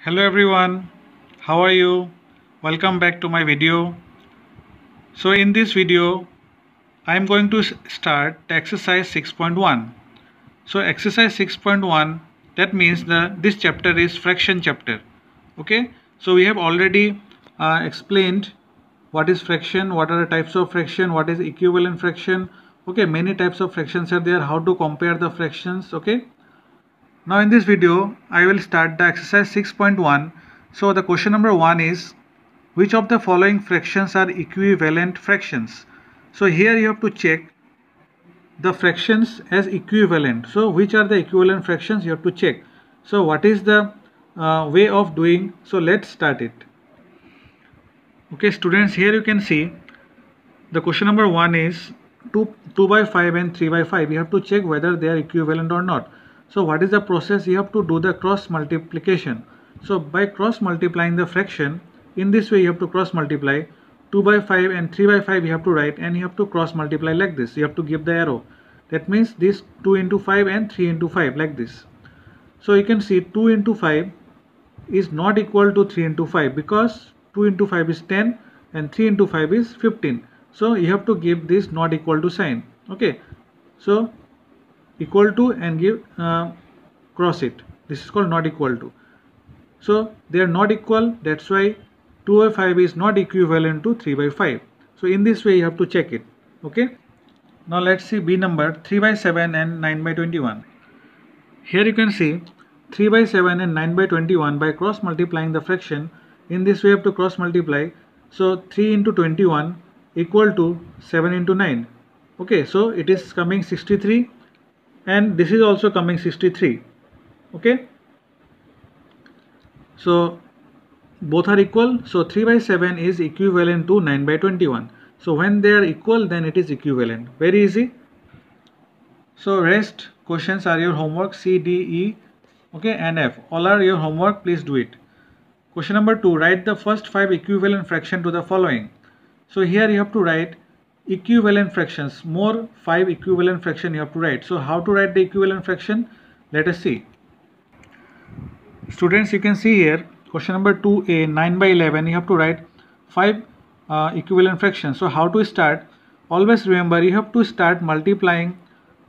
Hello everyone, how are you? Welcome back to my video. So in this video I am going to start exercise 6.1. So exercise 6.1, that means this chapter is fraction chapter. Okay, so we have already explained what is fraction, what are the types of fraction, what is equivalent fraction. Okay, many types of fractions are there, how to compare the fractions. Okay, now in this video I will start the exercise 6.1. So the question number 1 is, which of the following fractions are equivalent fractions? So here you have to check the fractions as equivalent. So which are the equivalent fractions, you have to check. So what is the way of doing? So let's start it. Okay students, here you can see the question number 1 is 2 by 5 and 3 by 5. You have to check whether they are equivalent or not. So what is the process? You have to do the cross multiplication. So by cross multiplying the fraction, in this way you have to cross multiply 2 by 5 and 3 by 5 you have to write, and you have to cross multiply like this. You have to give the arrow. That means this 2 into 5 and 3 into 5 like this. So you can see 2 into 5 is not equal to 3 into 5 because 2 into 5 is 10 and 3 into 5 is 15. So you have to give this not equal to sign. Okay, so equal to and give cross it. This is called not equal to. So they are not equal, that's why 2 by 5 is not equivalent to 3 by 5. So in this way you have to check it. Okay, now let's see B number 3 by 7 and 9 by 21. Here you can see 3 by 7 and 9 by 21 by cross multiplying the fraction. In this way you have to cross multiply. So 3 into 21 equal to 7 into 9. Okay, so it is coming 63 and this is also coming 63. Okay, so both are equal. So 3 by 7 is equivalent to 9 by 21. So when they are equal, then it is equivalent. Very easy. So rest questions are your homework, C, D, E, okay, and F. All are your homework. Please do it. Question number 2. Write the first 5 equivalent fraction to the following. So here you have to write equivalent fractions. More 5 equivalent fraction you have to write. So how to write the equivalent fraction? Let us see. Students, you can see here question number 2a 9 by 11. You have to write 5 equivalent fractions. So how to start? Always remember you have to start multiplying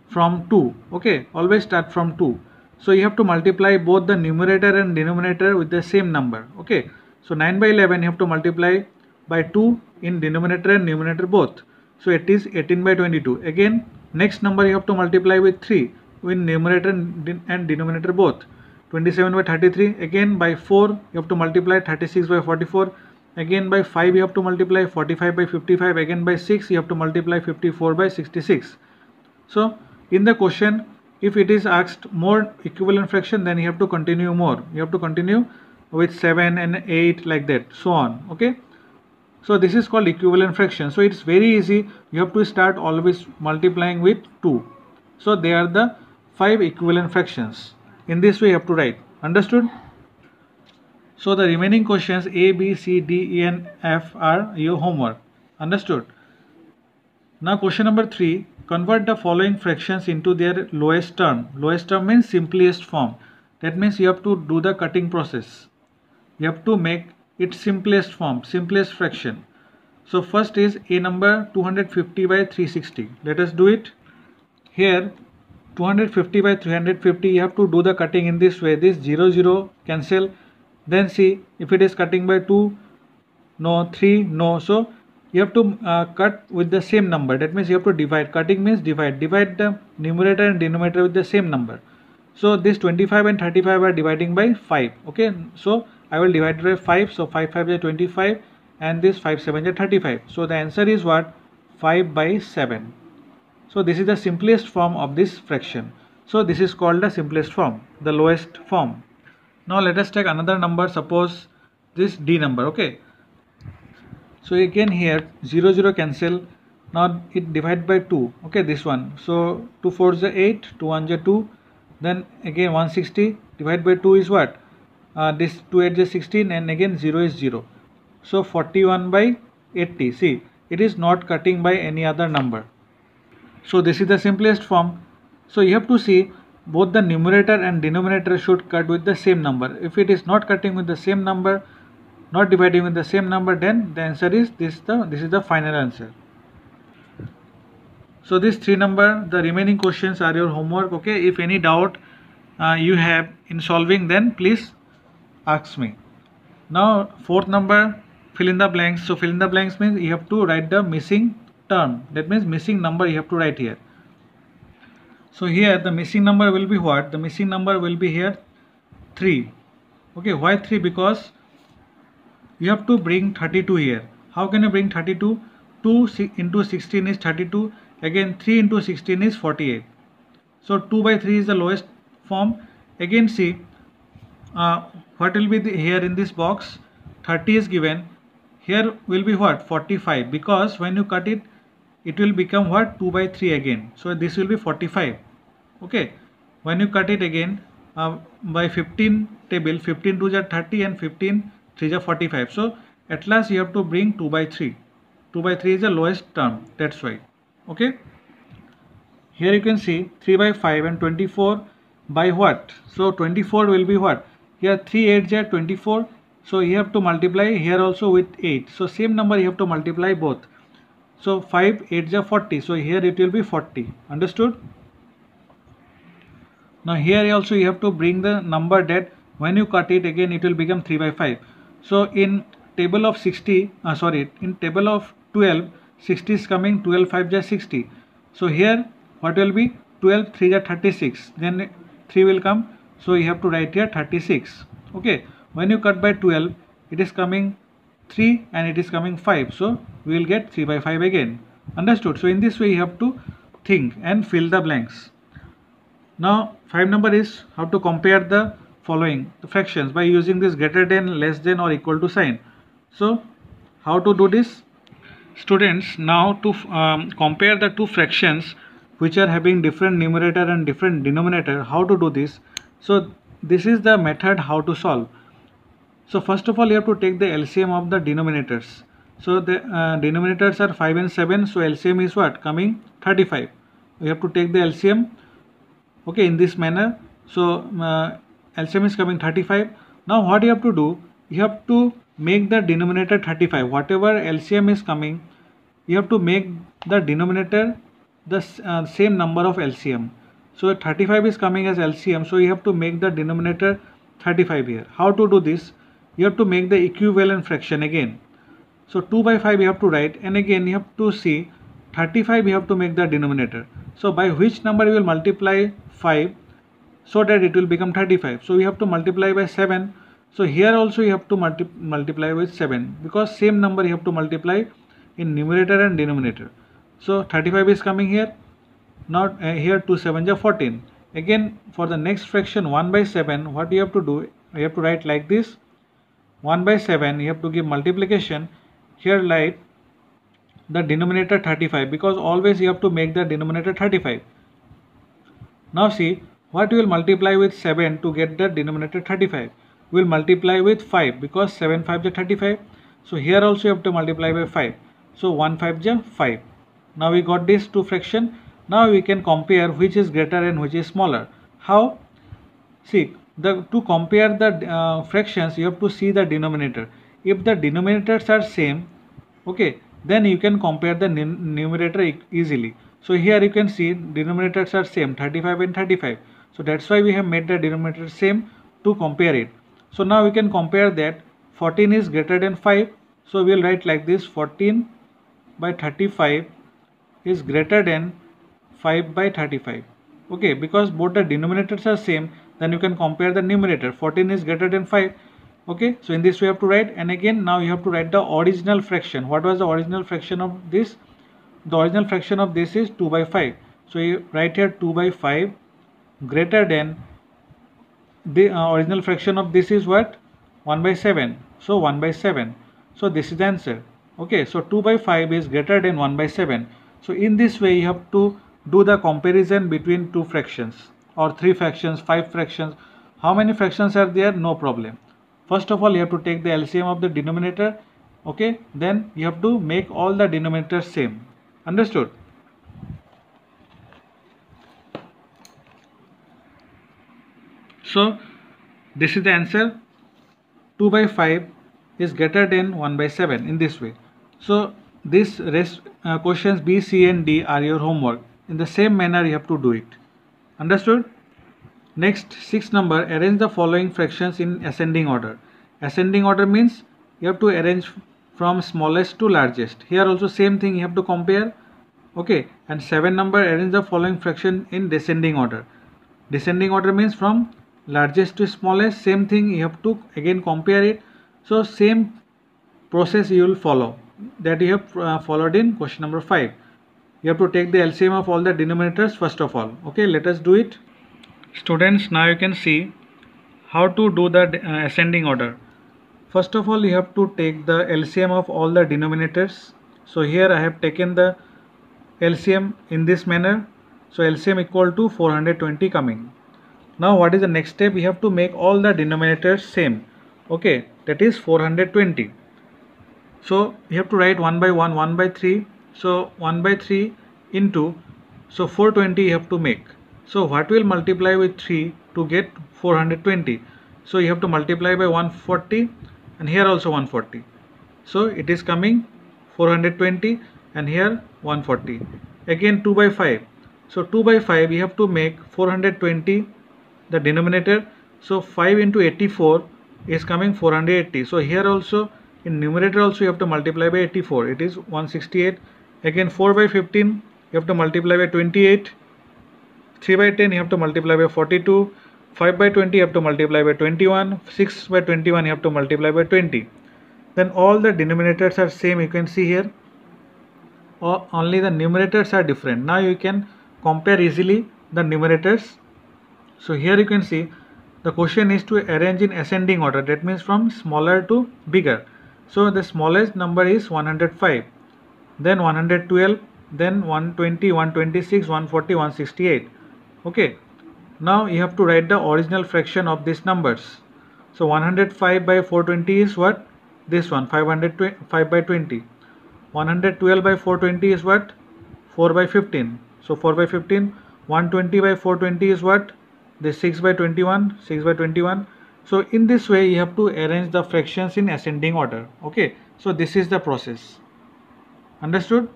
from 2. Okay, always start from 2. So you have to multiply both the numerator and denominator with the same number. Okay, so 9 by 11 you have to multiply by 2 in denominator and numerator both. So it is 18 by 22. Again, next number you have to multiply with 3 in numerator and denominator both. 27 by 33. Again by 4 you have to multiply 36 by 44. Again by 5 you have to multiply 45 by 55. Again by 6 you have to multiply 54 by 66. So in the question, if it is asked more equivalent fraction, then you have to continue more. You have to continue with 7 and 8 like that, so on. Okay, so this is called equivalent fraction. So it's very easy. You have to start always multiplying with 2. So they are the 5 equivalent fractions. In this way you have to write. Understood? So the remaining questions A, B, C, D, E and F are your homework. Understood? Now question number 3. Convert the following fractions into their lowest term. Lowest term means simplest form. That means you have to do the cutting process. You have to make its simplest form, simplest fraction. So first is A number 250 by 360. Let us do it. Here 250 by 350, you have to do the cutting in this way. This 0 0 cancel. Then see if it is cutting by 2, no, 3, no. So you have to cut with the same number. That means you have to divide. Cutting means divide. Divide the numerator and denominator with the same number. So this 25 and 35 are dividing by 5. Okay, so I will divide it by 5. So 5 5 is 25 and this 5 7 is 35. So the answer is what? 5 by 7. So this is the simplest form of this fraction. So this is called the simplest form, the lowest form. Now let us take another number. Suppose this D number. Okay, so again here 0 0 cancel. Now it divide by 2. Okay, this one. So 2 4 is 8, 2 1 is 2. Then again 160 divide by 2 is what? This 2 8 is 16 and again 0 is 0. So 41 by 80. See, it is not cutting by any other number. So this is the simplest form. So you have to see both the numerator and denominator should cut with the same number. If it is not cutting with the same number, not dividing with the same number, then the answer is this is the final answer. So these three number, the remaining questions are your homework. Okay, if any doubt you have in solving, then please ask me. Now fourth number, fill in the blanks. So fill in the blanks means you have to write the missing term, that means missing number you have to write here. So here the missing number will be what? The missing number will be here 3. Okay, why 3? Because you have to bring 32 here. How can you bring 32? 2 into 16 is 32. Again 3 into 16 is 48. So 2 by 3 is the lowest form. Again see what will be here in this box. 30 is given. Here will be what? 45, because when you cut it, it will become what? 2 by 3 again. So this will be 45. Okay, when you cut it again by 15 table, 15 2 are 30 and 15 3 are 45. So at last you have to bring 2 by 3. 2 by 3 is the lowest term, that's why. Okay, here you can see 3 by 5 and 24 by what? So 24 will be what? Here 3 8s are 24. So you have to multiply here also with 8. So same number you have to multiply both. So 5 8s are 40. So here it will be 40. Understood? Now here also you have to bring the number that when you cut it again it will become 3 by 5. So in table of 60, in table of 12, 60 is coming, 12 5 is 60. So here what will be? 12 3 is 36. Then 3 will come. So you have to write here 36. Okay. When you cut by 12, it is coming 3 and it is coming 5. So we will get 3 by 5 again. Understood? So in this way you have to think and fill the blanks. Now 5 number is how to compare the following the fractions by using this greater than, less than or equal to sign. So how to do this? Students, now to compare the two fractions which are having different numerator and different denominator, how to do this? So this is the method how to solve. So first of all you have to take the LCM of the denominators. So the denominators are 5 and 7. So LCM is what? Coming 35. We have to take the LCM. Okay, in this manner. So LCM is coming 35. Now what you have to do? You have to make the denominator 35. Whatever LCM is coming, you have to make the denominator the same number of LCM. So 35 is coming as LCM. So you have to make the denominator 35 here. How to do this? You have to make the equivalent fraction again. So 2 by 5 you have to write, and again you have to see 35 you have to make the denominator. So by which number you will multiply 5 so that it will become 35? So you have to multiply by 7. So here also you have to multiply with 7, because same number you have to multiply in numerator and denominator. So 35 is coming here. Now here 2 7s are 14. Again for the next fraction 1 by 7, what you have to do? You have to write like this. 1 by 7 you have to give multiplication. Here write the denominator 35, because always you have to make the denominator 35. Now see what you will multiply with 7 to get the denominator 35. We will multiply with 5, because 7 5 is 35. So here also you have to multiply by 5. So 1 5 is 5. Now we got these two fraction. Now we can compare which is greater and which is smaller. How? See, to compare the fractions you have to see the denominator. If the denominators are same, okay, then you can compare the numerator easily. So here you can see denominators are same, 35 and 35. So that's why we have made the denominator same to compare it. So now we can compare that 14 is greater than 5. So we will write like this: 14 by 35 is greater than 5 by 35. Okay, because both the denominators are same, then you can compare the numerator. 14 is greater than 5. Okay, so in this way you have to write, and again now you have to write the original fraction. What was the original fraction of this? The original fraction of this is 2 by 5. So you write here 2 by 5 greater than the original fraction of this is what? 1 by 7. So 1 by 7. So this is the answer. Okay, so 2 by 5 is greater than 1 by 7. So in this way you have to do the comparison between two fractions or three fractions, 5 fractions. How many fractions are there? No problem. First of all you have to take the LCM of the denominator. Okay, then you have to make all the denominators same. Understood? So this is the answer. 2 by 5 is greater than 1 by 7 in this way. So this rest questions B, C and D are your homework. In the same manner you have to do it. Understood? Next, 6th number, arrange the following fractions in ascending order. Ascending order means you have to arrange from smallest to largest. Here also same thing you have to compare. Okay, and 7 number, arrange the following fraction in descending order. Descending order means from largest to smallest, same thing you have to again compare it. So same process you will follow that you have followed in question number 5. You have to take the LCM of all the denominators first of all. Okay, let us do it. Students, now you can see how to do the ascending order. First of all, you have to take the LCM of all the denominators. So here I have taken the LCM in this manner. So LCM equal to 420 coming. Now what is the next step? We have to make all the denominators same. Okay, that is 420. So you have to write 1 by 1, 1 by 3. So 1 by 3 into, so 420 you have to make. So what will multiply with 3 to get 420? So you have to multiply by 140 and here also 140. So it is coming 420 and here 140. Again 2 by 5. So 2 by 5 you have to make 420 the denominator. So 5 into 84 is coming 480. So here also in numerator also you have to multiply by 84. It is 168. Again 4 by 15 you have to multiply by 28. 3 by 10 you have to multiply by 42, 5 by 20 you have to multiply by 21, 6 by 21 you have to multiply by 20. Then all the denominators are same, you can see here, only the numerators are different. Now you can compare easily the numerators. So here you can see the question is to arrange in ascending order, that means from smaller to bigger. So the smallest number is 105, then 112, then 120, 126, 140, 168. Okay, now you have to write the original fraction of these numbers. So 105 by 420 is what? This one, 5 by 20. 112 by 420 is what? 4 by 15. So 4 by 15. 120 by 420 is what? This 6 by 21. 6 by 21. So in this way you have to arrange the fractions in ascending order. Okay, so this is the process. Understood?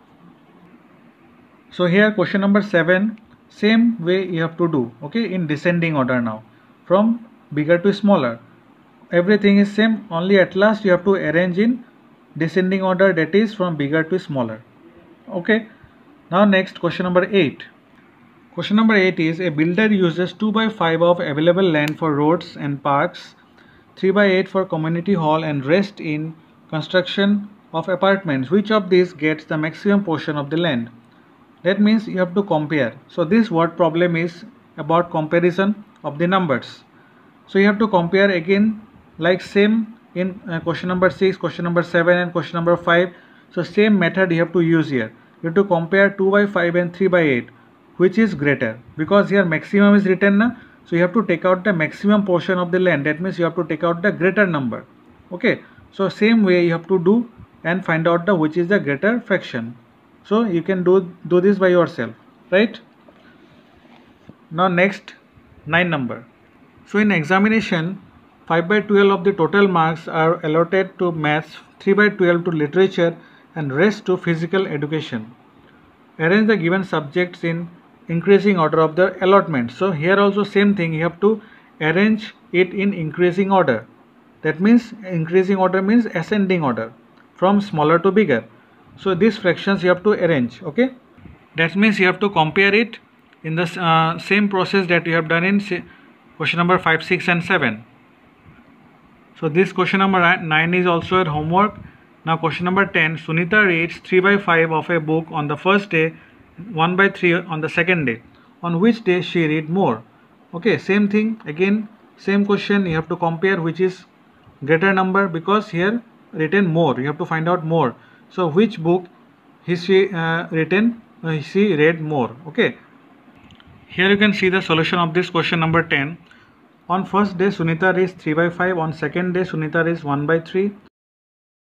So here question number 7. Same way you have to do, okay, in descending order now, from bigger to smaller. Everything is same, only at last you have to arrange in descending order, that is from bigger to smaller. Okay, now next question number 8. Question number 8 is a builder uses 2 by 5 of available land for roads and parks, 3 by 8 for community hall and rest in construction of apartments. Which of these gets the maximum portion of the land? That means you have to compare. So this word problem is about comparison of the numbers. So you have to compare again like same in question number 6, question number 7 and question number 5. So same method you have to use here. You have to compare 2 by 5 and 3 by 8. Which is greater? Because here maximum is written na? So you have to take out the maximum portion of the land. That means you have to take out the greater number. Okay. So same way you have to do and find out the which is the greater fraction. So you can do this by yourself, right? Now next 9 number. So in examination 5 by 12 of the total marks are allotted to maths, 3 by 12 to literature and rest to physical education. Arrange the given subjects in increasing order of the allotment. So here also same thing, you have to arrange it in increasing order. That means increasing order means ascending order from smaller to bigger. So these fractions you have to arrange. Okay, that means you have to compare it in the same process that you have done in question number 5, 6 and 7. So this question number 9 is also a homework. Now question number 10. Sunita reads 3 by 5 of a book on the first day, 1 by 3 on the second day. On which day she read more? Okay, same thing again, same question, you have to compare which is greater number, because here written more, you have to find out more. So which book she read more. Okay, here you can see the solution of this question number 10. On first day Sunita reads 3 by 5, on second day Sunita reads 1 by 3,